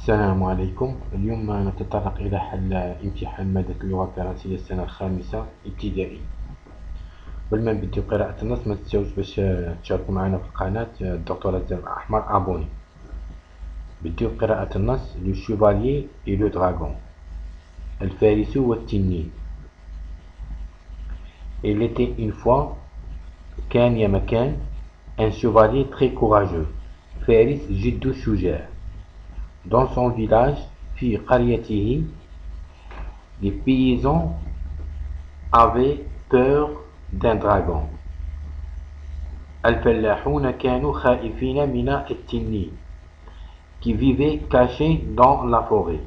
السلام عليكم. اليوم نتطرق إلى حل امتحان مادة اللغة الفرنسية السنة الخامسة ابتدائي. قبل ما نبداو قراءة النص ما تنساوش باش تشاركوا معنا في القناة الدكتور الزر الأحمر أبوني. بديو قراءة النص. لو شوفاليي et le dragon. الفارس والتنين. Il était une fois كان يا مكان un chevalier très courageux فارس جد شجاع. Dans son village في قريته les paysans avaient peur d'un dragon. الفلاحون كانوا خائفين من التنين qui vivait caché dans la forêt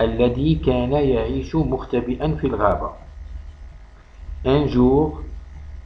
الذي كان يعيش مختبئا في الغابة. Un jour,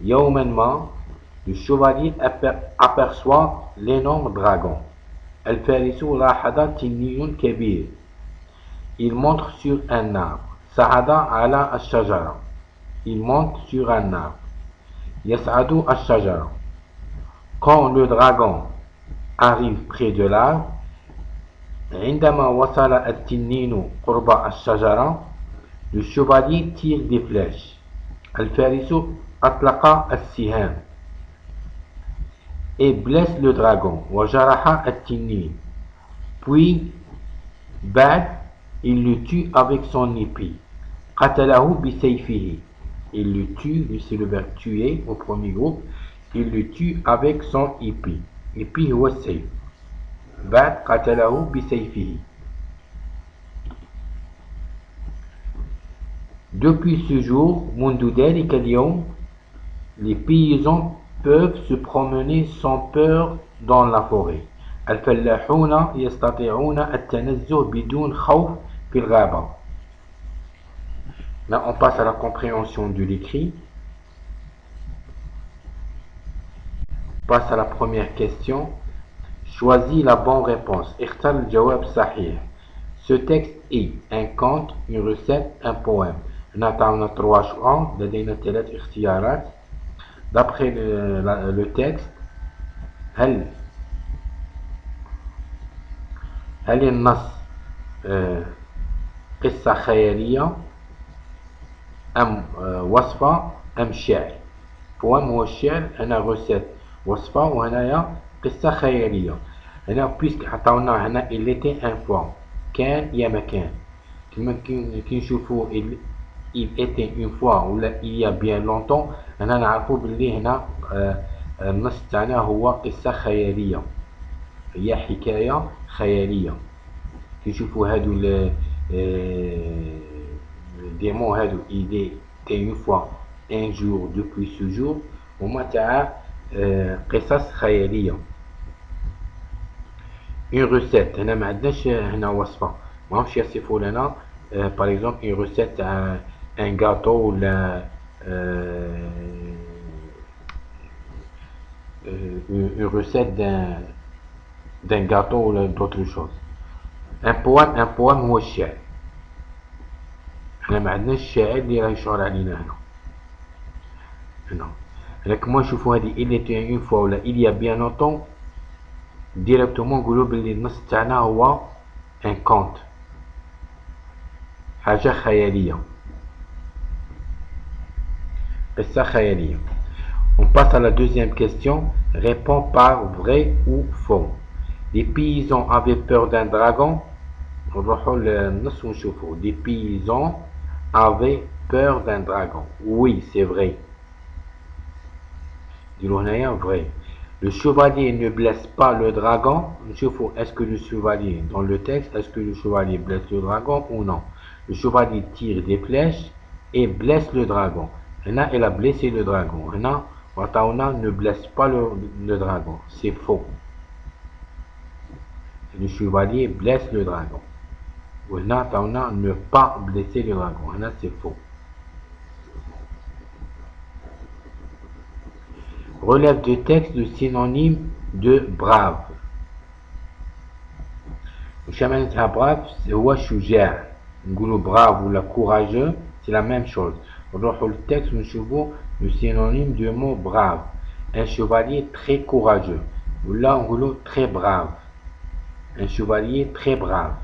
يوما ما, le chevalier aperçoit l'énorme dragon. الفارس لاحظ تنين كبير. Il monte sur un arbre. صعد على الشجرة. Il monte sur un arbre. يصعد الشجرة. Quand le dragon arrive près de l'arbre, عندما وصل التنين قرب الشجرة, le chevalier tire des flèches. الفارس أطلق السهام. Et blesse le dragon وجرح التنين. Puis بعد il le tue avec son épée. قتله بسيفه. Il le tue, c'est le verbe tuer au premier groupe. Il le tue avec son épée. Épée هو السيف. بعد قتله بسيفه. Depuis ce jour, منذ ذلك اليوم, les paysans peuvent se promener sans peur dans la forêt. الفلاحون يستطيعون التنزه بدون خوف في الغابة. Là, on passe à la compréhension de l'écrit. On passe à la première question. Choisis la bonne réponse. اختر الجواب صحيح. Ce texte est un conte, une recette, un poème. نعطينا 3 choix. لدينا 3 اختيارات. D'après le texte, هل النص قصة خيالية أم وصفة أم شعر؟ بوام هو الشعر، هنا غوسيت وصفة، وهنايا قصة خيالية. هنا بيسك عطاونا هنا il était un fois كان يا مكان. كما كي نشوفو il était une fois ولا il y a bien longtemps، هنا نعرفو بلي هنا النص تاعنا هو قصة خيالية، هي حكاية خيالية. كي نشوفو هادو des mots هادو il était une fois un jour depuis ce jour هما تاع قصص خيالية. une recette هنا ما عندناش هنا وصفة، ماهمش يصفوا لنا par exemple une recette تاع un gâteau ولا une recette d'un gâteau ou d'autres choses. un poème هو الشعر. احنا ما عندناش الشاعر اللي راه يشعر علينا هنا كما نشوفوا هذه il était une fois ولا il y a bien longtemps ديريكتومون نقولوا بلي النص تاعنا هو ان كونت، حاجة خيالية، قصة خيالية. On passe à la deuxième question. Réponds par vrai ou faux. Les paysans avaient peur d'un dragon. نروحوا للنص ونشوفوا. Les paysans avaient peur d'un dragon. Oui, c'est vrai. ديروا هنايا vrai. Le chevalier ne blesse pas le dragon. نشوفوا est-ce que le chevalier dans le texte, est-ce que le chevalier blesse le dragon ou non. Le chevalier tire des flèches et blesse le dragon. هنا il a blessé le dragon. هنا وعطاونا ne blesse pas le dragon. C'est faux. Le chevalier blesse le dragon. وهنا عطاونا ne pas blesser le dragon. هنا c'est faux. Relève de texte le synonyme de brave. واش معناتها brave؟ هو شجاع. نقولوا brave ولا courageux c'est la même chose. نروحوا للتكست ونشوفوا le synonyme du mot brave. Un chevalier très courageux. ولا نقولوا très brave. Un chevalier très brave.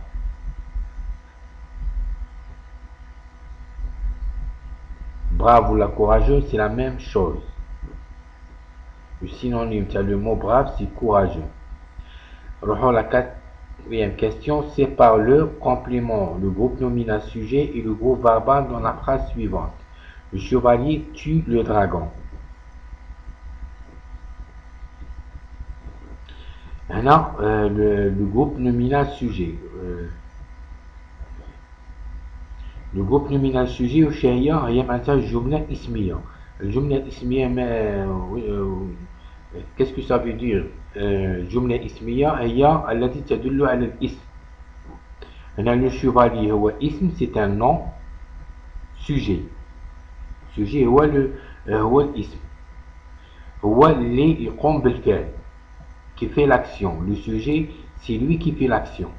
Brave ou la courageux, c'est la même chose. Le synonyme, tu as le mot brave, c'est courageux. Rejoins la quatrième question. Sépare le complément, le groupe nominal sujet et le groupe verbal dans la phrase suivante. Le chevalier tue le dragon. Maintenant, le groupe nominal sujet. Le groupe nominal sujet وشهي هي معناتها الجملة اسمية. الجملة الاسمية qu'est-ce que ça veut dire؟ جملة اسمية هي التي تدل على الاسم. هنا le chevalier هو اسم, c'est un nom. sujet هو الاسم, هو اللي يقوم بالفعل, qui fait l'action. Le sujet, c'est lui qui fait l'action.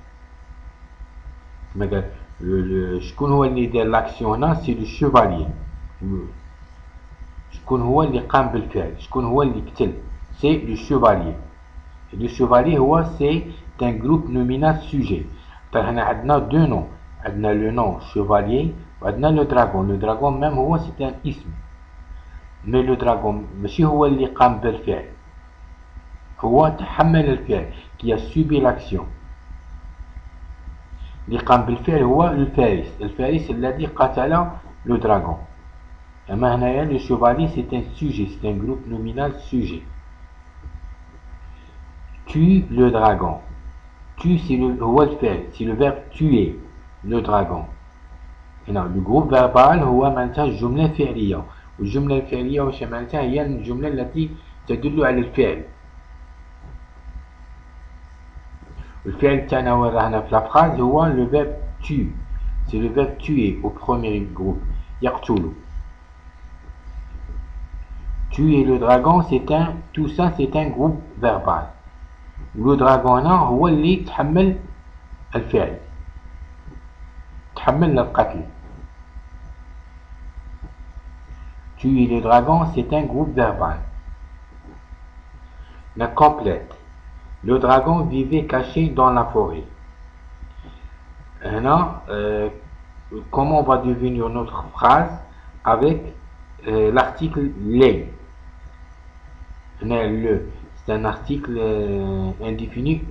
شكون هو اللي دار l'action هنا؟ c'est le chevalier. شكون هو اللي قام بالفعل؟ شكون هو اللي قتل؟ c'est le chevalier. Le chevalier هو c'est un groupe nominal sujet. هنا عندنا deux noms, عندنا le nom chevalier وعندنا le dragon. le dragon même هو c'est un اسم, mais le dragon ماشي هو اللي قام بالفعل, هو تحمل الفعل, qui a subi l'action. اللي قام بالفعل هو الفارس الذي قتل le dragon. أما هنايا le chevalier c'est un sujet, c'est un groupe nominal sujet. Tue le dragon. Tue c'est هو الفعل, c'est le verbe tuer le dragon. هنا le groupe verbal هو معناتها الجملة الفعلية, والجملة الفعلية واش معناتها؟ هي الجملة التي تدل على الفعل. الفعل تاعنا وين راهنا في لافراز هو le verbe tue, c'est le verbe tuer au premier groupe, يقتل. Tuer le dragon, tout ça c'est un groupe verbal. le dragon هنا هو اللي تحمل الفعل, تحمل القتل. Tuer le dragon, c'est un groupe verbal. La complète. Le dragon vivait caché dans la forêt. Là, comment on va devenir notre phrase? Avec l'article les. Le, c'est un article indéfini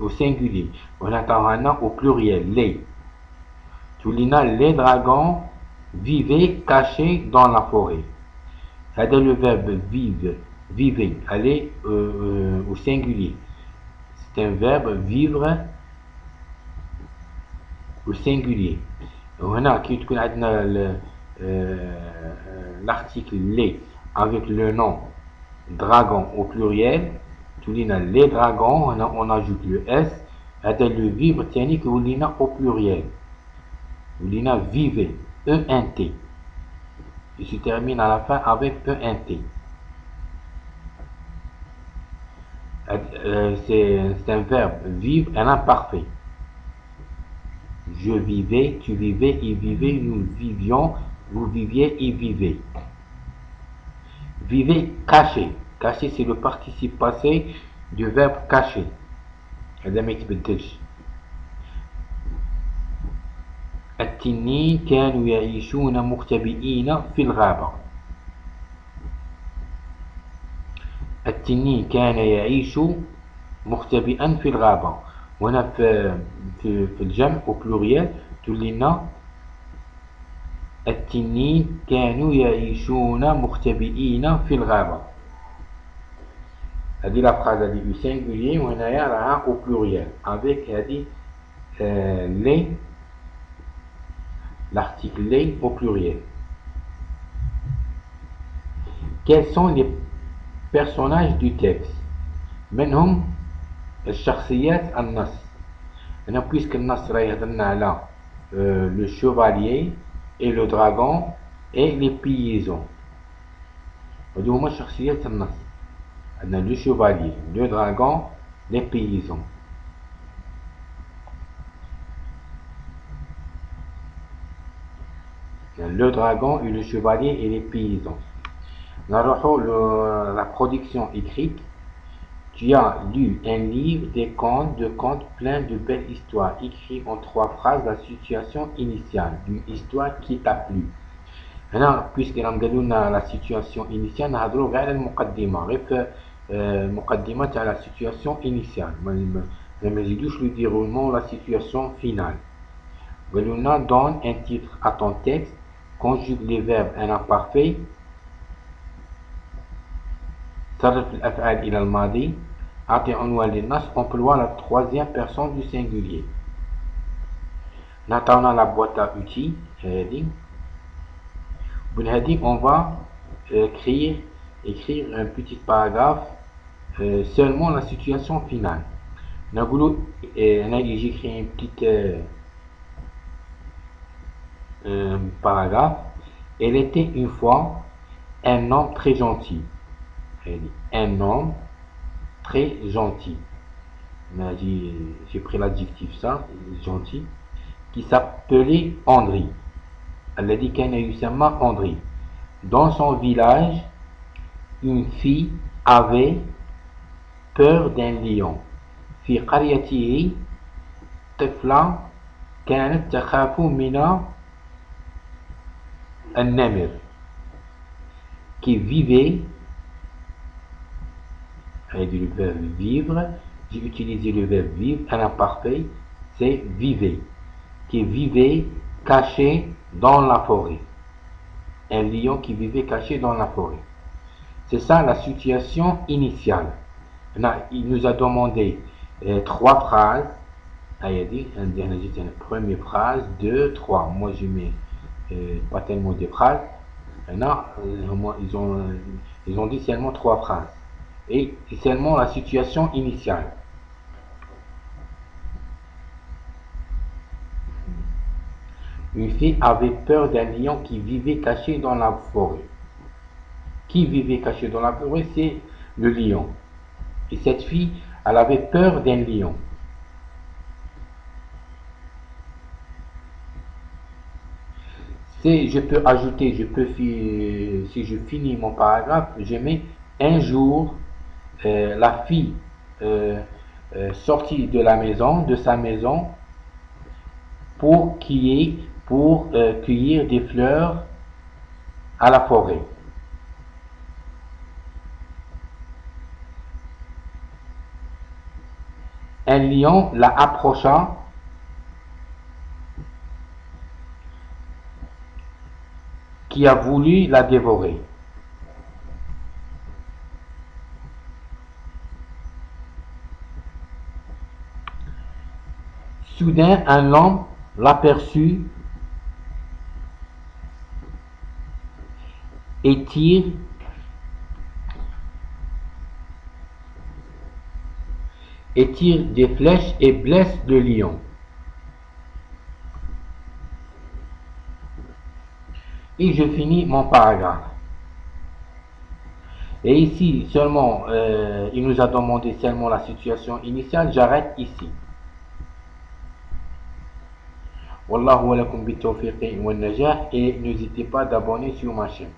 au singulier. On attend au pluriel, les. Les dragons vivaient cachés dans la forêt. C'est le verbe vivre, aller au singulier. C'est un verbe vivre au singulier. هنا كي تكون عندنا l'article les avec le nom dragon au pluriel, تولينا les dragons, on ajoute le s, هذا le vivre تاني كيولينا au pluriel, ولينا vive, ENT. Il se termine à la fin avec ENT. C'est un verbe vivre, un imparfait. Je vivais, tu vivais, il vivait, nous vivions, vous viviez, il vivait. Vivez caché. Caché, c'est le participe passé du verbe caché. هذا ما يتبدلش. التنين كانوا يعيشون مختبئين في الغابة. التنين كان يعيش مختبئا في الغابة. وهنا في الجمع au pluriel تولينا التنين كانوا يعيشون مختبئين في الغابة. هذه la phrase هذه du singulier وهنايا راها au pluriel avec هذه les, l'article les au pluriel. Quels sont les personnages du texte? منهم الشخصيات النص. هنا puisque النص راه يهضرنا على le chevalier et le dragon et les paysans. هادو هما شخصيات النص. عندنا le chevalier, le dragon, les paysans. Le dragon et le chevalier et les paysans. نروحو la production écrite. Tu as lu un livre de contes plein de belles histoires. Écris en 3 phrases la situation initiale d'une histoire qui t'a plu. هنا puisque راهم قالوا لنا la situation initiale نهضروا غير على المقدمة غير في المقدمة تاع la situation initiale ما نزيدوش le déroulement la situation finale. قالوا لنا donne un titre à ton texte, conjugue les verbes un imparfait, صرف الأفعال إلى الماضي، أعطي عنوان للنص، emploie la 3e personne du singulier. نعطيونا la boîte à outils هذه. On va écrire un petit paragraphe seulement la situation finale. J'écris un petit paragraphe. Elle était une fois un homme très gentil. Un homme très gentil. J'ai pris l'adjectif ça, gentil, qui s'appelait André. Elle a dit qu'elle a eu sa main André. Dans son village, une fille avait peur d'un lion. في قريته طفلة كانت تخاف من النمر qui vivait, avec le verbe vivre, j'ai utilisé le verbe vivre, un imparfait, c'est vivait, qui vivait caché dans la forêt. Un lion qui vivait caché dans la forêt. C'est ça la situation initiale. Il nous a demandé 3 phrases. Il a dit, une première phrase, 2, 3. Moi, je mets pas tellement de phrases. Ils ont dit seulement 3 phrases. Et c'est seulement la situation initiale. Une fille avait peur d'un lion qui vivait caché dans la forêt. Qui vivait caché dans la forêt, c'est le lion. Et cette fille, elle avait peur d'un lion. Je peux ajouter, si je finis mon paragraphe, je mets un jour, la fille sortit de la maison, de sa maison, pour cueillir des fleurs à la forêt. Un lion la approcha qui a voulu la dévorer. Soudain, un homme l'aperçut et tire des flèches et blesse le lion. Et je finis mon paragraphe. Et ici, seulement, il nous a demandé seulement la situation initiale, j'arrête ici. Wallahu wa lakum bitawfiqi wa najah, et n'hésitez pas d'abonner sur ma chaîne.